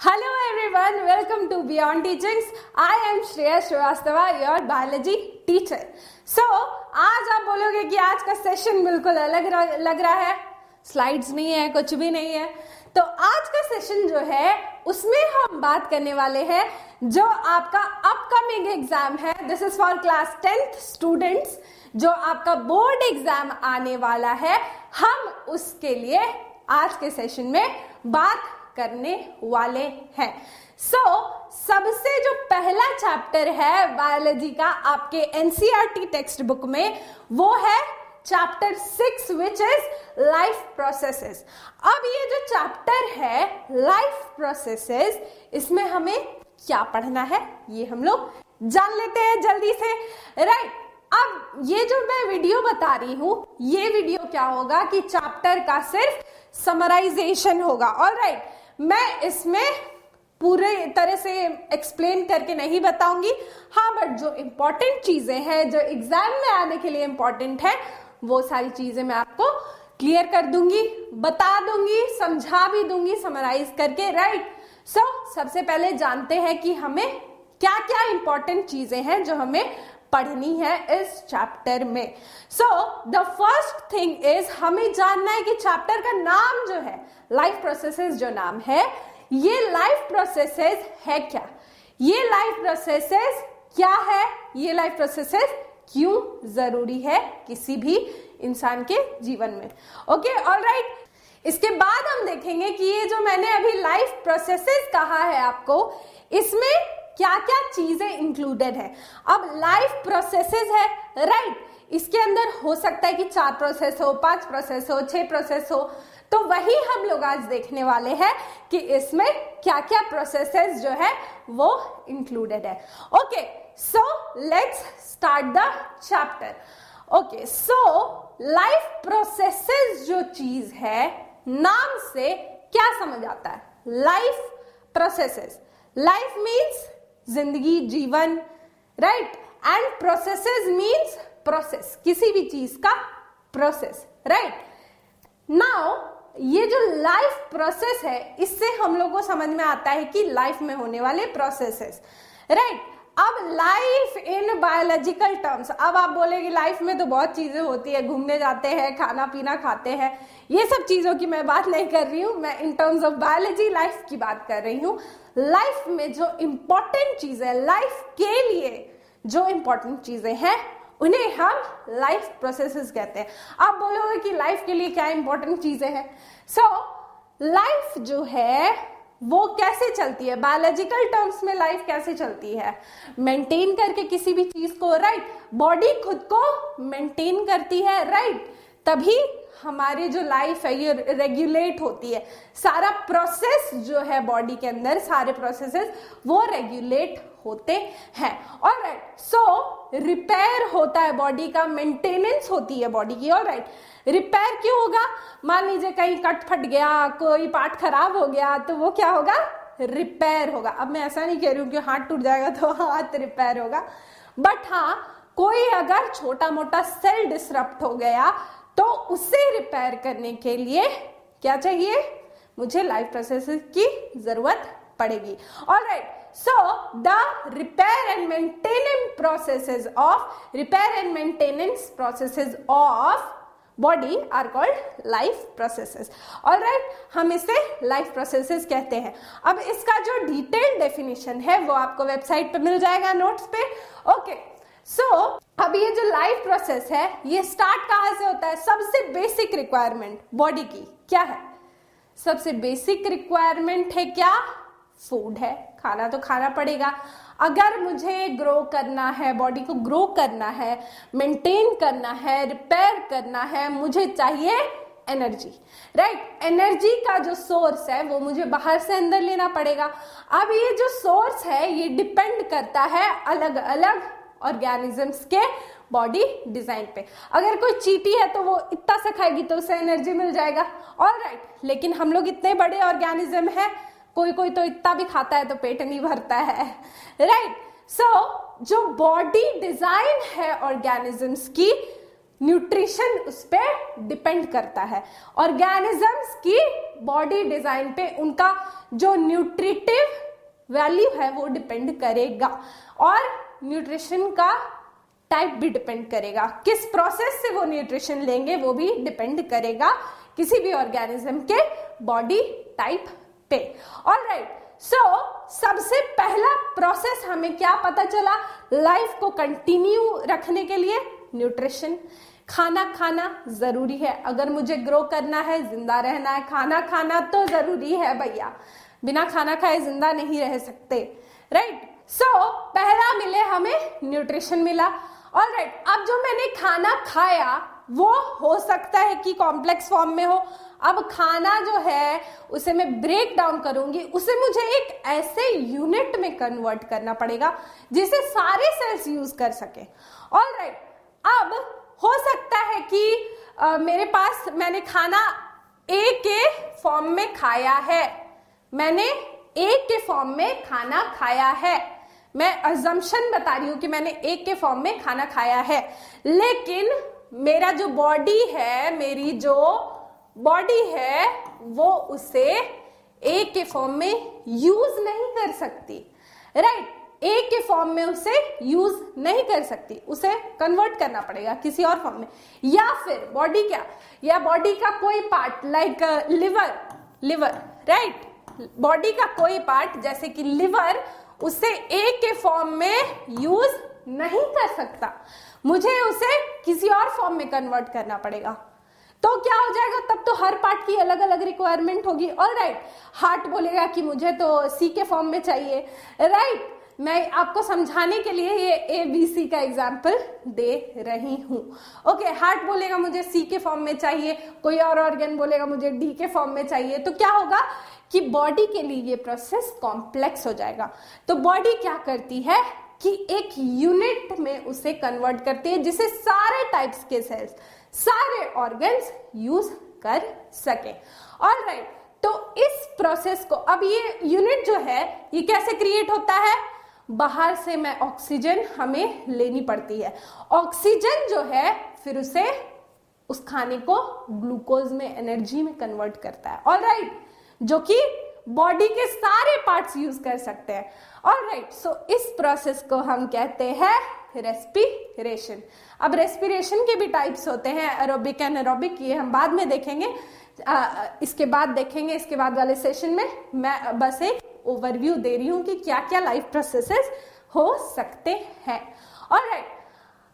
Hello everyone, welcome to Beyond Teachings. I am Shreya Srivastava, your biology teacher. So, आज आप बोलोगे कि आज का सेशन बिल्कुल अलग लग रहा है, स्लाइड्स नहीं है, कुछ भी नहीं है. तो आज का सेशन जो है उसमें हम बात करने वाले हैं जो आपका अपकमिंग एग्जाम है. This is for class 10th students. जो आपका बोर्ड एग्जाम आने वाला है, हम उसके लिए आज के सेशन में बात करने वाले हैं. सबसे जो पहला चैप्टर है बायोलॉजी का आपके एनसीईआरटी टेक्स्ट बुक में, वो है chapter 6 which is life processes. अब ये जो चैप्टर है लाइफ प्रोसेसेस, इसमें हमें क्या पढ़ना है ये हम लोग जान लेते हैं जल्दी से. राइट, अब ये जो मैं वीडियो बता रही हूं, ये वीडियो क्या होगा कि चैप्टर का सिर्फ समराइजेशन होगा. ऑलराइट, मैं इसमें पूरे तरह से एक्सप्लेन करके नहीं बताऊंगी. हाँ, बट जो इंपॉर्टेंट चीजें हैं, जो एग्जाम में आने के लिए इंपॉर्टेंट है, वो सारी चीजें मैं आपको क्लियर कर दूंगी, बता दूंगी, समझा भी दूंगी समराइज करके. राइट, सबसे पहले जानते हैं कि हमें क्या क्या इंपॉर्टेंट चीजें हैं जो हमें पढ़नी है इस चैप्टर में. द फर्स्ट थिंग इज, हमें जानना है कि चैप्टर का नाम जो है लाइफ प्रोसेसेस, जो नाम है, ये लाइफ प्रोसेसेस है क्या, ये लाइफ प्रोसेसेस क्या है, ये लाइफ प्रोसेसेस क्यों जरूरी है किसी भी इंसान के जीवन में. Okay, alright. इसके बाद हम देखेंगे कि ये जो मैंने अभी लाइफ प्रोसेसेस कहा है आपको, इसमें क्या क्या चीजें इंक्लूडेड है. अब लाइफ प्रोसेसेस है, राइट, इसके अंदर हो सकता है कि 4 प्रोसेस हो, 5 प्रोसेस हो, 6 प्रोसेस हो. तो वही हम लोग आज देखने वाले हैं कि इसमें क्या क्या प्रोसेसेस जो है वो इंक्लूडेड है. Okay, so let's start the chapter. Okay, so life processes जो चीज है, नाम से क्या समझ आता है? लाइफ प्रोसेसेस, लाइफ मीन्स जिंदगी, जीवन, right, and processes means process, किसी भी चीज का प्रोसेस. राइट, नाउ ये जो लाइफ प्रोसेस है, इससे हम लोग को समझ में आता है कि लाइफ में होने वाले प्रोसेसेस. राइट, अब लाइफ इन बायोलॉजिकल टर्म्स, अब आप बोलेंगे लाइफ में तो बहुत चीजें होती है, घूमने जाते हैं, खाना पीना खाते हैं, ये सब चीजों की मैं बात नहीं कर रही हूं. मैं in terms of biology life की बात कर रही हूं. लाइफ में जो इंपॉर्टेंट चीज है, लाइफ के लिए जो इंपॉर्टेंट चीजें हैं, उन्हें हम लाइफ प्रोसेसेस कहते हैं. आप बोलोगे कि लाइफ के लिए क्या इंपॉर्टेंट चीजें हैं. लाइफ जो है वो कैसे चलती है, बायोलॉजिकल टर्म्स में लाइफ कैसे चलती है? मेंटेन करके किसी भी चीज को. राइट, बॉडी खुद को मेंटेन करती है. राइट, तभी हमारी जो लाइफ है ये रेगुलेट होती है. सारा प्रोसेस जो है बॉडी के अंदर, सारे प्रोसेसेस वो रेगुलेट होते हैं. ऑलराइट, सो रिपेयर होता है बॉडी का, मेंटेनेंस होती है बॉडी की. ऑलराइट, रिपेयर क्यों होगा? मान लीजिए कहीं कट फट गया, कोई पार्ट खराब हो गया, तो वो क्या होगा? रिपेयर होगा. अब मैं ऐसा नहीं कह रही हूँ कि हाथ टूट जाएगा तो हाथ रिपेयर होगा, बट हाँ, कोई अगर छोटा मोटा सेल डिसरप्ट हो गया तो उसे रिपेयर करने के लिए क्या चाहिए? मुझे लाइफ प्रोसेसेस की जरूरत पड़ेगी. Alright, so the repair and maintenance processes of body are called life processes. alright, हम इसे life processes कहते हैं. अब इसका जो डिटेल्ड डेफिनेशन है वो आपको वेबसाइट पे मिल जाएगा, नोट्स पे. ओके, अब ये जो लाइफ प्रोसेस है, ये स्टार्ट कहाँ से होता है? सबसे बेसिक रिक्वायरमेंट बॉडी की क्या है? सबसे बेसिक रिक्वायरमेंट है क्या? फूड है. खाना तो खाना पड़ेगा. अगर मुझे ग्रो करना है, बॉडी को ग्रो करना है, मेंटेन करना है, रिपेयर करना है, मुझे चाहिए एनर्जी. राइट, एनर्जी का जो सोर्स है वो मुझे बाहर से अंदर लेना पड़ेगा. अब ये जो सोर्स है ये डिपेंड करता है अलग अलग ऑर्गेनिजम्स के बॉडी डिजाइन पे. अगर कोई चींटी है तो वो इतना सा खाएगी तो उसे एनर्जी मिल जाएगा. ऑलराइट, लेकिन हम लोग इतने बड़े ऑर्गेनिज्म है, कोई कोई तो इतना भी खाता है तो पेट नहीं भरता है. राइट, सो जो बॉडी डिजाइन है ऑर्गेनिजम्स की, न्यूट्रिशन उस पर डिपेंड करता है। ऑर्गेनिजम्स की बॉडी डिजाइन पे उनका जो न्यूट्रिटिव वैल्यू है वो डिपेंड करेगा, और न्यूट्रिशन का टाइप भी डिपेंड करेगा, किस प्रोसेस से वो न्यूट्रिशन लेंगे वो भी डिपेंड करेगा किसी भी ऑर्गेनिज्म के बॉडी टाइप पे। ऑलराइट, सो सबसे पहला प्रोसेस हमें क्या पता चला लाइफ को कंटिन्यू रखने के लिए? न्यूट्रिशन। खाना खाना जरूरी है, अगर मुझे ग्रो करना है, जिंदा रहना है, खाना खाना तो जरूरी है भैया, बिना खाना खाए जिंदा नहीं रह सकते, राइट। सो पहला मिले हमें न्यूट्रिशन मिला। ऑलराइट, अब जो मैंने खाना खाया वो हो सकता है कि कॉम्प्लेक्स फॉर्म में हो। अब खाना जो है उसे मैं ब्रेक डाउन करूंगी, उसे मुझे एक ऐसे यूनिट में कन्वर्ट करना पड़ेगा जिसे सारे सेल्स यूज कर सके। ऑलराइट, अब हो सकता है कि मेरे पास मैंने खाना ए के फॉर्म में खाया है, मैंने ए के फॉर्म में खाना खाया है, मैं अजम्पशन बता रही हूं कि मैंने एक के फॉर्म में खाना खाया है, लेकिन मेरा जो बॉडी है, मेरी जो बॉडी है वो उसे ए के फॉर्म में यूज नहीं कर सकती, राइट। ए के फॉर्म में उसे यूज नहीं कर सकती, उसे कन्वर्ट करना पड़ेगा किसी और फॉर्म में। या फिर बॉडी क्या, या बॉडी का कोई part like liver, right, body का कोई पार्ट जैसे कि लिवर उसे ए के फॉर्म में यूज नहीं कर सकता, मुझे उसे किसी और फॉर्म में कन्वर्ट करना पड़ेगा। तो क्या हो जाएगा, तब तो हर पार्ट की अलग अलग रिक्वायरमेंट होगी। ऑलराइट, हार्ट बोलेगा कि मुझे तो सी के फॉर्म में चाहिए, राइट। मैं आपको समझाने के लिए ये ABC का एग्जाम्पल दे रही हूं। ओके, हार्ट बोलेगा मुझे सी के फॉर्म में चाहिए, कोई और ऑर्गन बोलेगा मुझे डी के फॉर्म में चाहिए, तो क्या होगा कि बॉडी के लिए ये प्रोसेस कॉम्प्लेक्स हो जाएगा। तो बॉडी क्या करती है कि एक यूनिट में उसे कन्वर्ट करती है जिसे सारे टाइप्स के सेल्स, सारे ऑर्गन्स यूज कर सके। ऑलराइट, तो इस प्रोसेस को, अब ये यूनिट जो है ये कैसे क्रिएट होता है? बाहर से मैं ऑक्सीजन हमें लेनी पड़ती है, ऑक्सीजन जो है फिर उसे उस खाने को ग्लूकोज में, एनर्जी में कन्वर्ट करता है। ऑलराइट, जो कि बॉडी के सारे पार्ट्स यूज कर सकते हैं। ऑलराइट, सो इस प्रोसेस को हम कहते हैं रेस्पिरेशन। अब रेस्पिरेशन के भी टाइप्स होते हैं, एरोबिक एंड एरोबिक, ये हम बाद में देखेंगे, इसके बाद देखेंगे, इसके बाद वाले सेशन में। मैं बस एक ओवरव्यू दे रही हूं कि क्या क्या लाइफ प्रोसेसेस हो सकते हैं। ऑलराइट,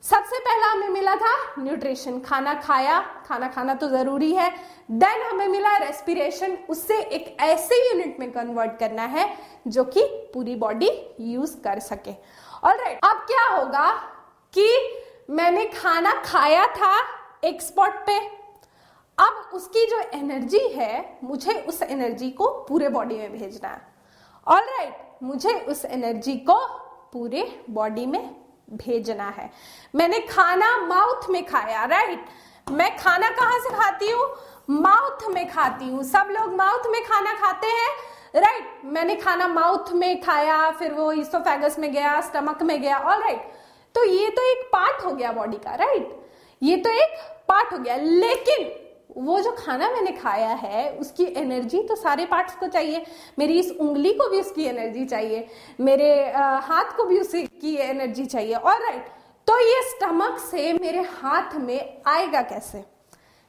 सबसे पहला हमें मिला था न्यूट्रिशन, खाना खाया, खाना खाना तो जरूरी है। देन हमें मिला रेस्पिरेशन, उससे एक ऐसे यूनिट में कन्वर्ट करना है जो कि पूरी बॉडी यूज कर सके। ऑलराइट, अब क्या होगा कि मैंने खाना खाया था एक स्पॉट पे, अब उसकी जो एनर्जी है मुझे उस एनर्जी को पूरे बॉडी में भेजना है। ऑलराइट, मुझे उस एनर्जी को पूरे बॉडी में भेजना है। मैंने खाना माउथ में खाया, राइट। मैं खाना कहाँ से खाती हूँ? माउथ में खाती हूँ। सब लोग माउथ में खाना खाते हैं, राइट। मैंने खाना माउथ में खाया, फिर वो इसोफेगस में गया, स्टमक में गया। ऑलराइट, तो ये तो एक पार्ट हो गया बॉडी का, राइट, ये तो एक पार्ट हो गया। लेकिन वो जो खाना मैंने खाया है उसकी एनर्जी तो सारे पार्ट्स को चाहिए, मेरी इस उंगली को भी उसकी एनर्जी चाहिए, मेरे हाथ को भी उसकी एनर्जी चाहिए। ऑलराइट, तो ये स्टमक से मेरे हाथ में आएगा कैसे?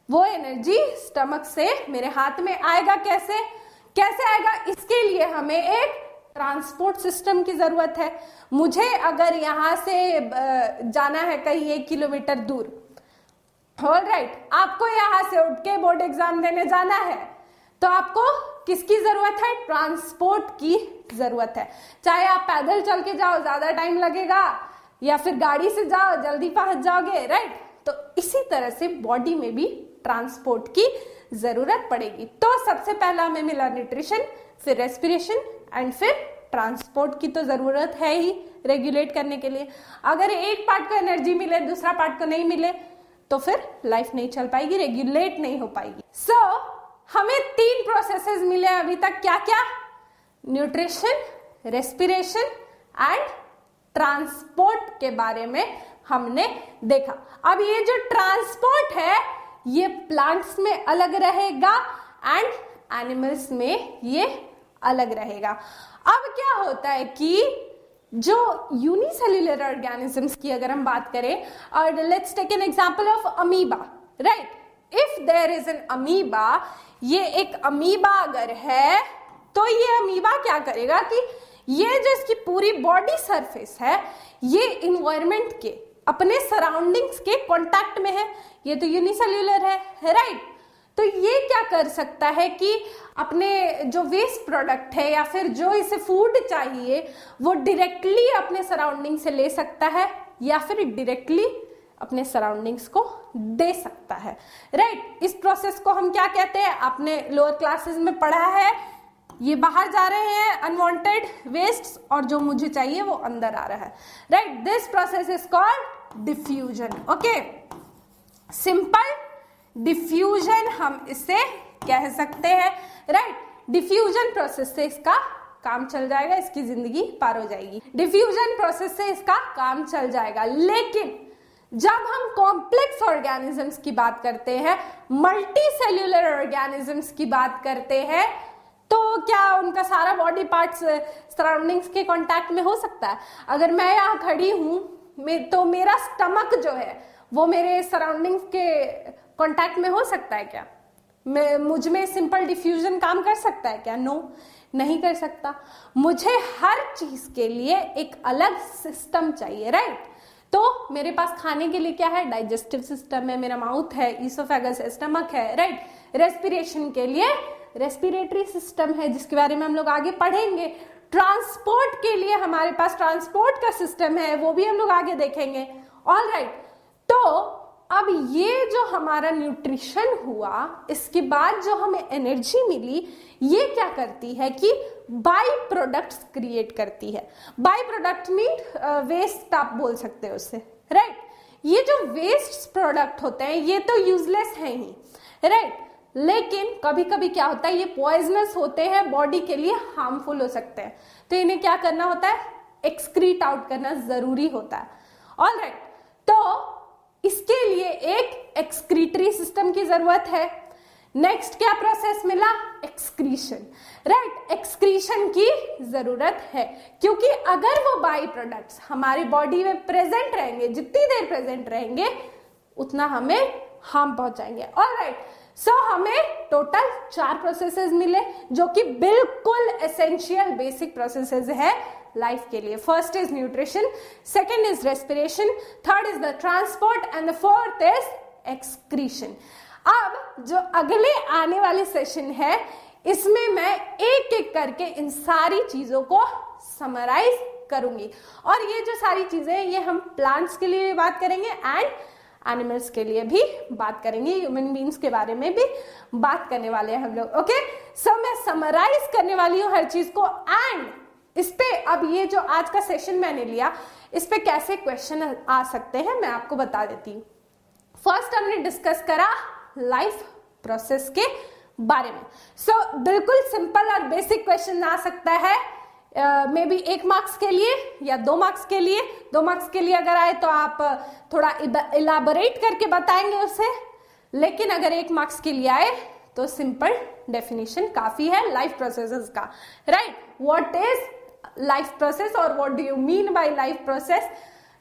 वो एनर्जी स्टमक से मेरे हाथ में आएगा कैसे? कैसे आएगा? इसके लिए हमें एक ट्रांसपोर्ट सिस्टम की जरूरत है। मुझे अगर यहाँ से जाना है कहीं 1 किलोमीटर दूर, ऑलराइट, आपको यहाँ से उठ के बोर्ड एग्जाम देने जाना है, तो आपको किसकी जरूरत है? ट्रांसपोर्ट की जरूरत है। चाहे आप पैदल चल के जाओ, ज्यादा टाइम लगेगा, या फिर गाड़ी से जाओ, जल्दी पहुंच जाओगे, राइट। तो इसी तरह से बॉडी में भी ट्रांसपोर्ट की जरूरत पड़ेगी। तो सबसे पहला हमें मिला न्यूट्रिशन, फिर रेस्पिरेशन एंड फिर ट्रांसपोर्ट की तो जरूरत है ही रेगुलेट करने के लिए। अगर एक पार्ट को एनर्जी मिले, दूसरा पार्ट को नहीं मिले, तो फिर लाइफ नहीं चल पाएगी, रेगुलेट नहीं हो पाएगी। सो हमें 3 प्रोसेसेस मिले अभी तक। क्या क्या? न्यूट्रिशन, रेस्पिरेशन एंड ट्रांसपोर्ट के बारे में हमने देखा। अब ये जो ट्रांसपोर्ट है ये प्लांट्स में अलग रहेगा एंड एनिमल्स में ये अलग रहेगा। अब क्या होता है कि जो यूनिसेल्युलर ऑर्गेनिजम्स की अगर हम बात करें, और let's take an example of amoeba, right? If there is an amoeba, ये एक अमीबा अगर है तो ये अमीबा क्या करेगा कि ये जो इसकी पूरी बॉडी सरफेस है ये इन्वायरमेंट के, अपने सराउंडिंग्स के कांटेक्ट में है। ये तो यूनिसेल्युलर है, राइट? तो ये क्या कर सकता है कि अपने जो वेस्ट प्रोडक्ट है या फिर जो इसे फूड चाहिए वो डायरेक्टली अपने सराउंडिंग से ले सकता है या फिर डायरेक्टली अपने सराउंडिंग्स को दे सकता है, राइट? इस प्रोसेस को हम क्या कहते हैं, आपने लोअर क्लासेस में पढ़ा है। ये बाहर जा रहे हैं अनवांटेड वेस्ट और जो मुझे चाहिए वो अंदर आ रहा है, right? This process is called diffusion. Okay, simple diffusion हम इसे कह सकते हैं, राइट? डिफ्यूजन प्रोसेस से इसका काम चल जाएगा, इसकी जिंदगी पार हो जाएगी। डिफ्यूजन प्रोसेस से इसका काम चल जाएगा। लेकिन जब हम कॉम्प्लेक्स ऑर्गेनिजम्स की बात करते हैं, मल्टी सेल्यूलर ऑर्गेनिजम्स की बात करते हैं, तो क्या उनका सारा बॉडी पार्ट्स सराउंडिंग्स के कांटेक्ट में हो सकता है? अगर मैं यहाँ खड़ी हूँ तो मेरा स्टमक जो है वो मेरे सराउंडिंग्स के कांटेक्ट में हो सकता है क्या? मुझ में सिंपल डिफ्यूजन काम कर सकता है क्या? नो, नहीं कर सकता। मुझे हर चीज के लिए एक अलग सिस्टम चाहिए, राइट? तो मेरे पास खाने के लिए क्या है? डाइजेस्टिव सिस्टम है, मेरा माउथ है, ईसोफेगस है, स्टमक है, राइट? रेस्पिरेशन के लिए रेस्पिरेटरी सिस्टम है जिसके बारे में हम लोग आगे पढ़ेंगे। ट्रांसपोर्ट के लिए हमारे पास ट्रांसपोर्ट का सिस्टम है, वो भी हम लोग आगे देखेंगे। ऑल राइट, तो अब ये जो हमारा न्यूट्रिशन हुआ, इसके बाद जो हमें एनर्जी मिली, ये क्या करती है कि बाई प्रोडक्ट्स क्रिएट करती है। बाई प्रोडक्ट मीन वेस्ट आप बोल सकते हो उससे, राइट? ये जो वेस्ट प्रोडक्ट होते हैं ये तो यूजलेस है ही, राइट? लेकिन कभी कभी क्या होता है, ये पॉइजनस होते हैं, बॉडी के लिए हार्मफुल हो सकते हैं, तो इन्हें क्या करना होता है? एक्सक्रीट आउट करना जरूरी होता है। ऑल राइट, तो इसके लिए एक एक्सक्रीटरी सिस्टम की जरूरत है। नेक्स्ट क्या प्रोसेस मिला? Excretion, right? एक्सक्रीशन की जरूरत है क्योंकि अगर वो बाई प्रोडक्ट्स हमारी बॉडी में प्रेजेंट रहेंगे, जितनी देर प्रेजेंट रहेंगे उतना हमें हार्म पहुंचाएंगे। ऑल राइट, सो हमें टोटल 4 प्रोसेसेस मिले जो कि बिल्कुल एसेंशियल बेसिक प्रोसेसेस है लाइफ के लिए। First is nutrition, second is respiration, third is the transport and the fourth is excretion. अब जो अगले आने वाले सेशन है इसमें मैं एक एक करके इन सारी चीजों को समराइज करूंगी, और ये जो सारी चीजें ये हम प्लांट्स के लिए बात करेंगे एंड एनिमल्स के लिए भी बात करेंगे, ह्यूमन बीइंग्स के बारे में भी बात करने वाले हैं हम लोग। ओके, सो मैं समराइज करने वाली हूं हर चीज को, एंड इस पे अब ये जो आज का सेशन मैंने लिया इस पे कैसे क्वेश्चन आ सकते हैं मैं आपको बता देती हूँ। फर्स्ट हमने डिस्कस करा लाइफ प्रोसेस के बारे में। सो बिल्कुल सिंपल और बेसिक क्वेश्चन आ सकता है, मे बी 1 मार्क्स के लिए या 2 मार्क्स के लिए। 2 मार्क्स के लिए अगर आए तो आप थोड़ा इलाबोरेट करके बताएंगे उसे, लेकिन अगर 1 मार्क्स के लिए आए तो सिंपल डेफिनेशन काफी है लाइफ प्रोसेसेस का, right? What is life process और what do you mean by life process,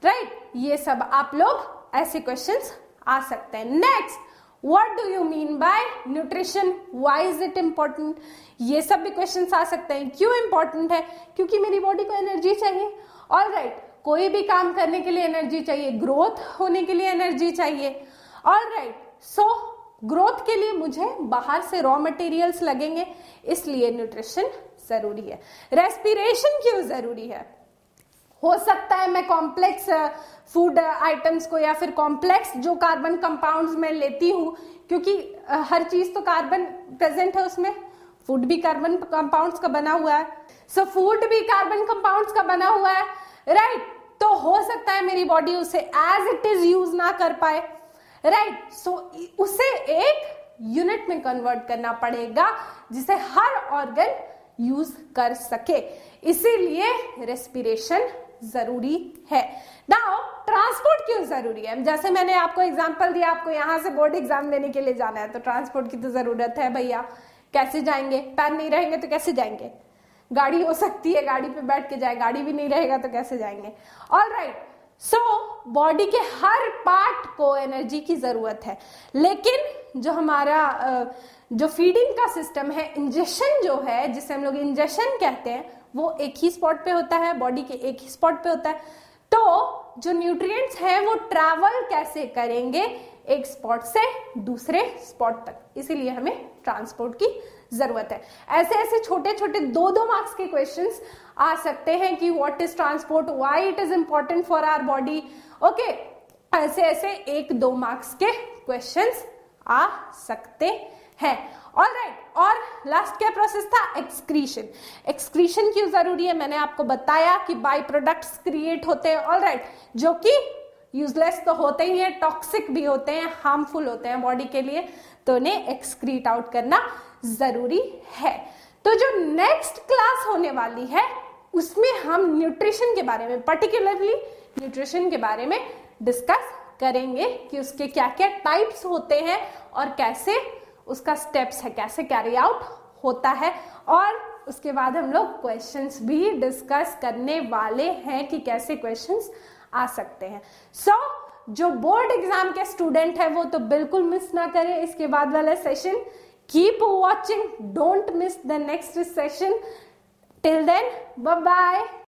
right? ये सब आप लोग ऐसे क्वेश्चंस आ सकते हैं। Next, What do you mean by nutrition? Why is it important? ये सब भी क्वेश्चंस आ सकते हैं। क्यों इंपॉर्टेंट है? क्योंकि मेरी बॉडी को एनर्जी चाहिए। ऑल राइट, कोई भी काम करने के लिए एनर्जी चाहिए, ग्रोथ होने के लिए एनर्जी चाहिए। ऑल राइट, सो ग्रोथ के लिए मुझे बाहर से रॉ मटेरियल्स लगेंगे, इसलिए न्यूट्रिशन जरूरी है। रेस्पिरेशन क्यों जरूरी है? हो सकता है मैं कॉम्प्लेक्स फूड आइटम्स को या फिर कॉम्प्लेक्स जो कार्बन कंपाउंड्स मैं लेती हूँ, क्योंकि हर चीज तो कार्बन प्रेजेंट है उसमें, फूड भी कार्बन कंपाउंड्स का बना हुआ है, सो फूड भी कार्बन कंपाउंड्स का बना हुआ है, राइट? तो हो सकता है मेरी बॉडी उसे एज इट इज यूज ना कर पाए, राइट? सो उसे एक यूनिट में कन्वर्ट करना पड़ेगा जिसे हर ऑर्गन यूज कर सके, इसीलिए रेस्पिरेशन जरूरी है। नाउ ट्रांसपोर्ट क्यों जरूरी है? जैसे मैंने आपको एग्जांपल दिया, आपको यहाँ से बोर्ड एग्जाम देने के लिए जाना है तो ट्रांसपोर्ट की तो जरूरत है भैया। कैसे जाएंगे? पैर नहीं रहेंगे तो कैसे जाएंगे? गाड़ी हो सकती है, गाड़ी पे बैठ के जाए, गाड़ी भी नहीं रहेगा तो कैसे जाएंगे? ऑलराइट, सो बॉडी के हर पार्ट को एनर्जी की जरूरत है, लेकिन जो हमारा जो फीडिंग का सिस्टम है, इंजेक्शन जो है, जिसे हम लोग इंजेक्शन कहते हैं, वो एक ही स्पॉट पे होता है, बॉडी के एक ही स्पॉट पे होता है। तो जो न्यूट्रिएंट्स हैं वो ट्रैवल कैसे करेंगे एक स्पॉट से दूसरे स्पॉट तक, इसीलिए हमें ट्रांसपोर्ट की जरूरत है। ऐसे ऐसे छोटे छोटे 2-2 मार्क्स के क्वेश्चंस आ सकते हैं कि what is transport, why it is important for our body. Okay, ऐसे ऐसे 1-2 मार्क्स के क्वेश्चंस आ सकते हैं। ऑलराइट, और लास्ट क्या प्रोसेस था? एक्सक्रीशन। एक्सक्रीशन क्यों जरूरी है? मैंने आपको बताया कि बाय प्रोडक्ट्स क्रिएट होते हैं, ऑलराइट, जो कि यूजलेस तो होते ही हैं, टॉक्सिक भी होते हैं, हार्मफुल होते हैं बॉडी के लिए, तो उन्हें एक्सक्रीट आउट करना जरूरी है। तो जो नेक्स्ट क्लास होने वाली है उसमें हम न्यूट्रिशन के बारे में, पर्टिकुलरली न्यूट्रिशन के बारे में डिस्कस करेंगे कि उसके क्या क्या टाइप्स होते हैं और कैसे उसका स्टेप्स है, कैसे कैरी आउट होता है। और उसके बाद हम लोग क्वेश्चंस भी डिस्कस करने वाले हैं कि कैसे क्वेश्चंस आ सकते हैं। सो जो बोर्ड एग्जाम के स्टूडेंट है वो तो बिल्कुल मिस ना करें इसके बाद वाला session. Keep watching, don't miss the next session. Till then, bye bye.